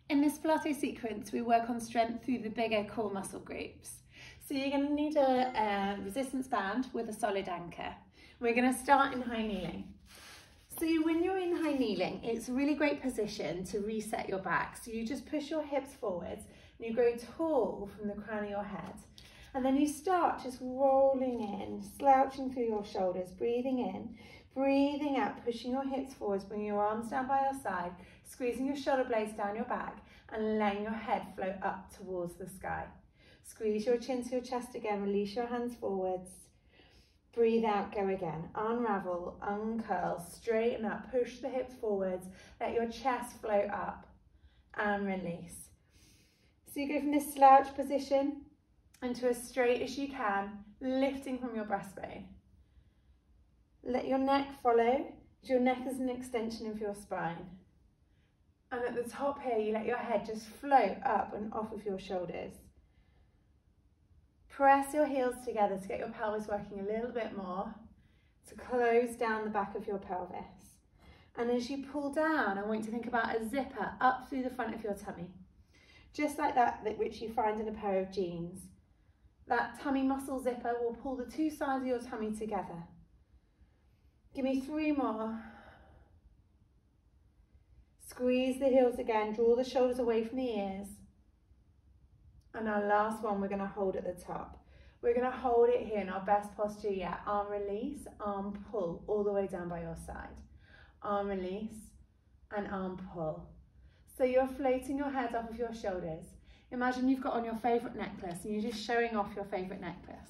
In this Pilates sequence, we work on strength through the bigger core muscle groups. So you're going to need a resistance band with a solid anchor. We're going to start in high kneeling. So when you're in high kneeling, it's a really great position to reset your back. So you just push your hips forwards and you grow tall from the crown of your head. And then you start just rolling in, slouching through your shoulders, breathing in, breathing out, pushing your hips forwards, bringing your arms down by your side, squeezing your shoulder blades down your back and letting your head float up towards the sky. Squeeze your chin to your chest again, release your hands forwards. Breathe out, go again. Unravel, uncurl, straighten up, push the hips forwards, let your chest float up and release. So you go from this slouch position into as straight as you can, lifting from your breastbone. Let your neck follow, as your neck is an extension of your spine. And at the top here, you let your head just float up and off of your shoulders. Press your heels together to get your pelvis working a little bit more, to close down the back of your pelvis. And as you pull down, I want you to think about a zipper up through the front of your tummy. Just like that which you find in a pair of jeans. That tummy muscle zipper will pull the two sides of your tummy together. Give me 3 more. Squeeze the heels again, draw the shoulders away from the ears. And our last one, we're going to hold at the top. We're going to hold it here in our best posture yet. Arm release, arm pull, all the way down by your side. Arm release and arm pull. So you're floating your head off of your shoulders. Imagine you've got on your favourite necklace and you're just showing off your favourite necklace.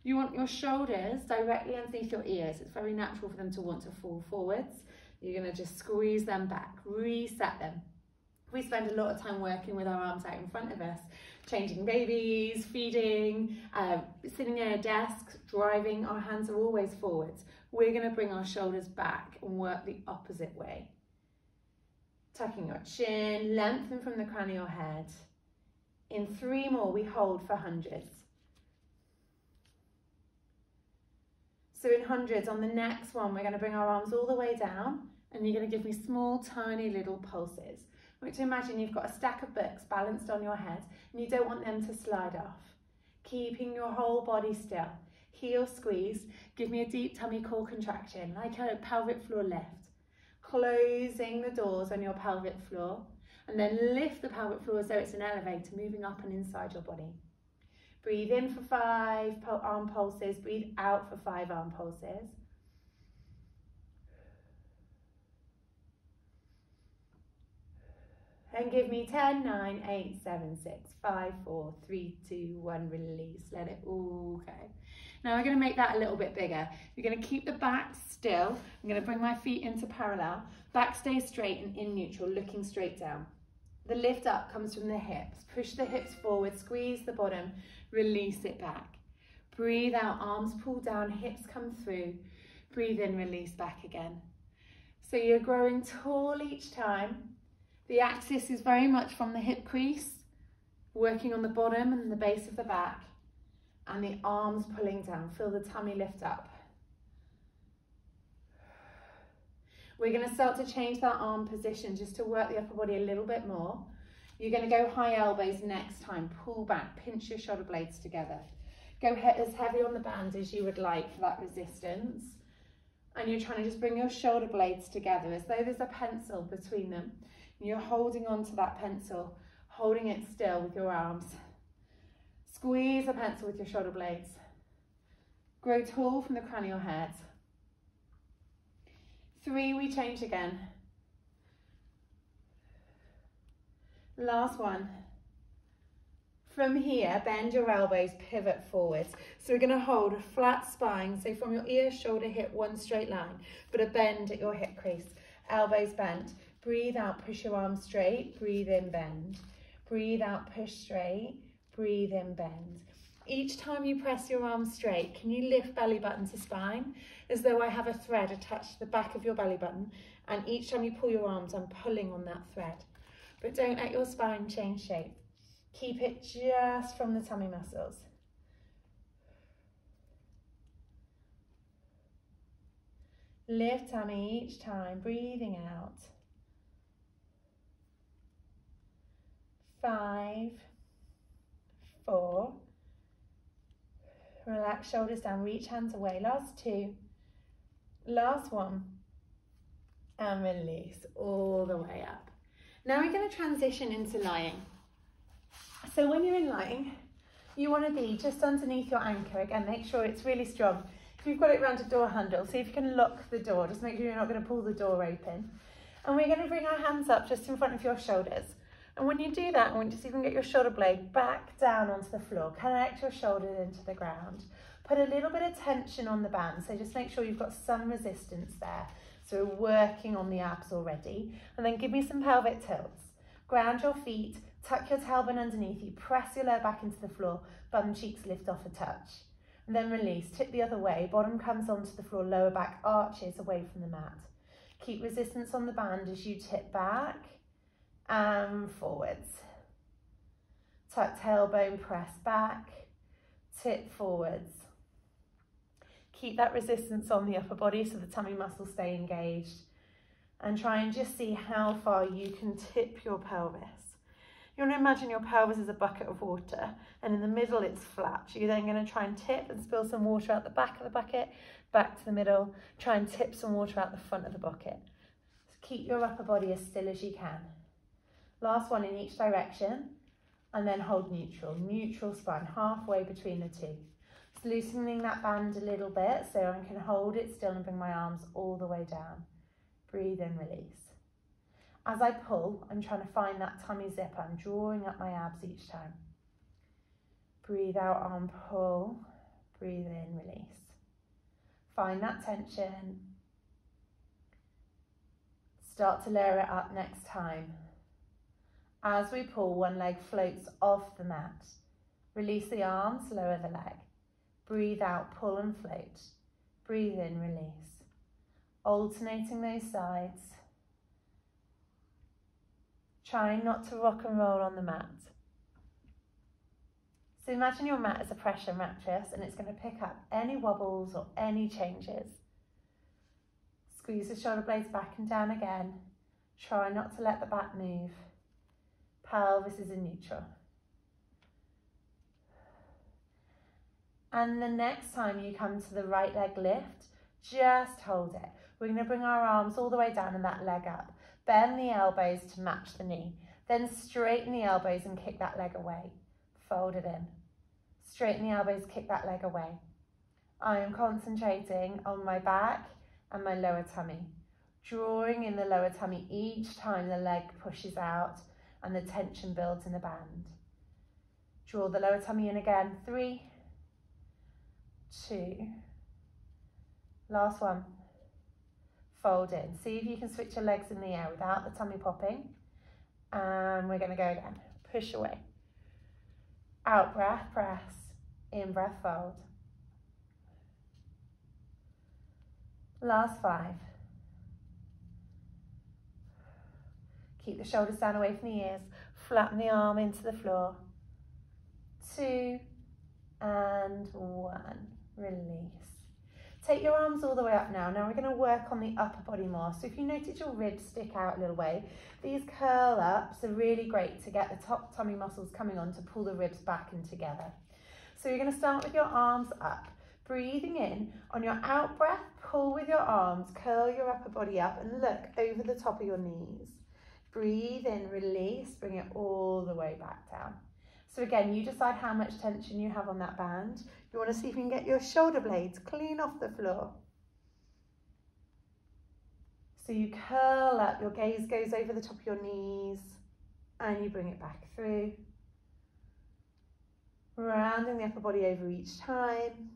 You want your shoulders directly underneath your ears. It's very natural for them to want to fall forwards. You're going to just squeeze them back, reset them. We spend a lot of time working with our arms out in front of us, changing babies, feeding, sitting at a desk, driving. Our hands are always forwards. We're going to bring our shoulders back and work the opposite way. Tucking your chin, lengthen from the crown of your head. In 3 more, we hold for hundreds. So in hundreds, on the next one, we're going to bring our arms all the way down and you're going to give me small, tiny little pulses. I want you to imagine you've got a stack of books balanced on your head and you don't want them to slide off. Keeping your whole body still. Heel squeeze. Give me a deep tummy core contraction, like a pelvic floor lift. Closing the doors on your pelvic floor and then lift the pelvic floor as though it's an elevator moving up and inside your body. Breathe in for 5 arm pulses, breathe out for 5 arm pulses. And give me 10, 9, 8, 7, 6, 5, 4, 3, 2, 1, release, let it all go. Now we're going to make that a little bit bigger. You're going to keep the back still. I'm going to bring my feet into parallel. Back stays straight and in neutral, looking straight down. The lift up comes from the hips. Push the hips forward, squeeze the bottom, release it back. Breathe out, arms pull down, hips come through. Breathe in, release back again. So you're growing tall each time. The axis is very much from the hip crease, working on the bottom and the base of the back, and the arms pulling down. Feel the tummy lift up. We're going to start to change that arm position just to work the upper body a little bit more. You're going to go high elbows next time. Pull back, pinch your shoulder blades together. Go as heavy on the band as you would like for that resistance. And you're trying to just bring your shoulder blades together as though there's a pencil between them. And you're holding on to that pencil, holding it still with your arms. Squeeze the pencil with your shoulder blades. Grow tall from the crown of your head. 3, we change again. Last one. From here, bend your elbows, pivot forwards. So we're going to hold a flat spine, so from your ear, shoulder, hip, one straight line, but a bend at your hip crease. Elbows bent. Breathe out, push your arms straight. Breathe in, bend. Breathe out, push straight. Breathe in, bend. Each time you press your arms straight, can you lift belly button to spine? As though I have a thread attached to the back of your belly button. And each time you pull your arms, I'm pulling on that thread. But don't let your spine change shape. Keep it just from the tummy muscles. Lift tummy each time, breathing out. 5, 4. Relax shoulders down, reach hands away. Last 2. Last 1. And release all the way up. Now we're going to transition into lying. So when you're in lying, you want to be just underneath your anchor. Again, make sure it's really strong. If you've got it around a door handle, see if you can lock the door. Just make sure you're not going to pull the door open. And we're going to bring our hands up just in front of your shoulders. And when you do that, I want you to see if you can get your shoulder blade back down onto the floor. Connect your shoulders into the ground. Put a little bit of tension on the band. So just make sure you've got some resistance there. So we're working on the abs already. And then give me some pelvic tilts. Ground your feet, tuck your tailbone underneath you, press your lower back into the floor, bum cheeks lift off a touch. And then release, tip the other way, bottom comes onto the floor, lower back arches away from the mat. Keep resistance on the band as you tip back and forwards. Tuck tailbone, press back, tip forwards. Keep that resistance on the upper body so the tummy muscles stay engaged. And try and just see how far you can tip your pelvis. You want to imagine your pelvis is a bucket of water and in the middle it's flat. You're then going to try and tip and spill some water out the back of the bucket, back to the middle. Try and tip some water out the front of the bucket. So keep your upper body as still as you can. Last one in each direction and then hold neutral. Neutral spine, halfway between the two. Just loosening that band a little bit so I can hold it still and bring my arms all the way down. Breathe in, release. As I pull, I'm trying to find that tummy zip. I'm drawing up my abs each time. Breathe out, arm pull. Breathe in, release. Find that tension. Start to layer it up next time. As we pull, one leg floats off the mat. Release the arms, lower the leg. Breathe out, pull and float. Breathe in, release. Alternating those sides. Trying not to rock and roll on the mat. So imagine your mat as a pressure mattress and it's going to pick up any wobbles or any changes. Squeeze the shoulder blades back and down again. Try not to let the back move. Pelvis is in neutral. And the next time you come to the right leg lift, just hold it. We're going to bring our arms all the way down and that leg up. Bend the elbows to match the knee. Then straighten the elbows and kick that leg away. Fold it in. Straighten the elbows, kick that leg away. I am concentrating on my back and my lower tummy. Drawing in the lower tummy each time the leg pushes out and the tension builds in the band. Draw the lower tummy in again. 3, 2. Last one. Fold in. See if you can switch your legs in the air without the tummy popping. And we're going to go again. Push away. Out breath, press. In breath, fold. Last 5. Keep the shoulders down away from the ears. Flatten the arm into the floor. 2 and 1. Release. Take your arms all the way up now. Now we're going to work on the upper body more. So if you notice your ribs stick out a little way, these curl ups are really great to get the top tummy muscles coming on to pull the ribs back and together. So you're going to start with your arms up. Breathing in. On your out breath, pull with your arms, curl your upper body up and look over the top of your knees. Breathe in, release, bring it all the way back down. So again, you decide how much tension you have on that band. You want to see if you can get your shoulder blades clean off the floor. So you curl up, your gaze goes over the top of your knees and you bring it back through. Rounding the upper body over each time.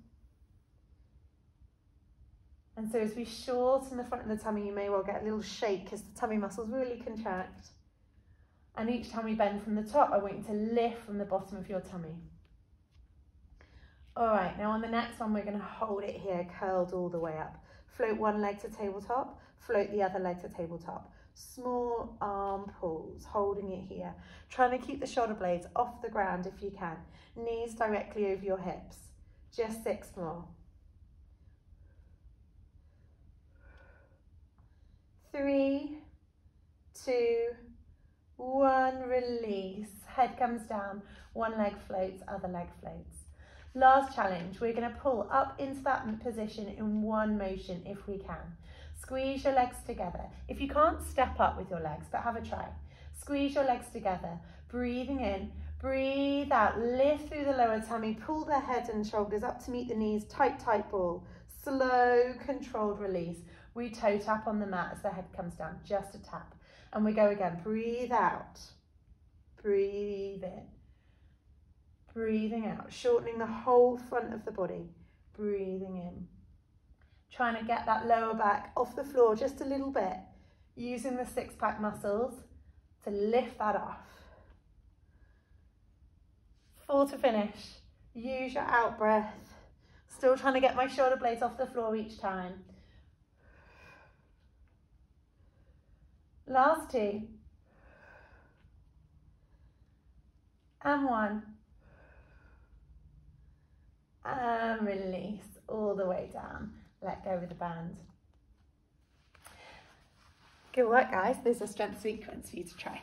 And so as we shorten the front of the tummy, you may well get a little shake as the tummy muscles really contract. And each time we bend from the top, I want you to lift from the bottom of your tummy. All right, now on the next one, we're going to hold it here, curled all the way up. Float one leg to tabletop, float the other leg to tabletop. Small arm pulls, holding it here. Trying to keep the shoulder blades off the ground if you can. Knees directly over your hips. Just 6 more. 3, 2, 1, release. head comes down, one leg floats, other leg floats. Last challenge, we're going to pull up into that position in one motion if we can. Squeeze your legs together. If you can't, step up with your legs, but have a try. Squeeze your legs together, breathing in, breathe out, lift through the lower tummy, pull the head and shoulders up to meet the knees, tight, tight ball. Slow, controlled release. We toe tap on the mat as the head comes down, just a tap. And we go again, breathe out, breathe in. Breathing out, shortening the whole front of the body, breathing in. Trying to get that lower back off the floor just a little bit, using the six-pack muscles to lift that off. 4 to finish. Use your out breath. Still trying to get my shoulder blades off the floor each time. Last 2. And 1. And release all the way down. Let go with the band. Good work, guys. There's a strength sequence for you to try.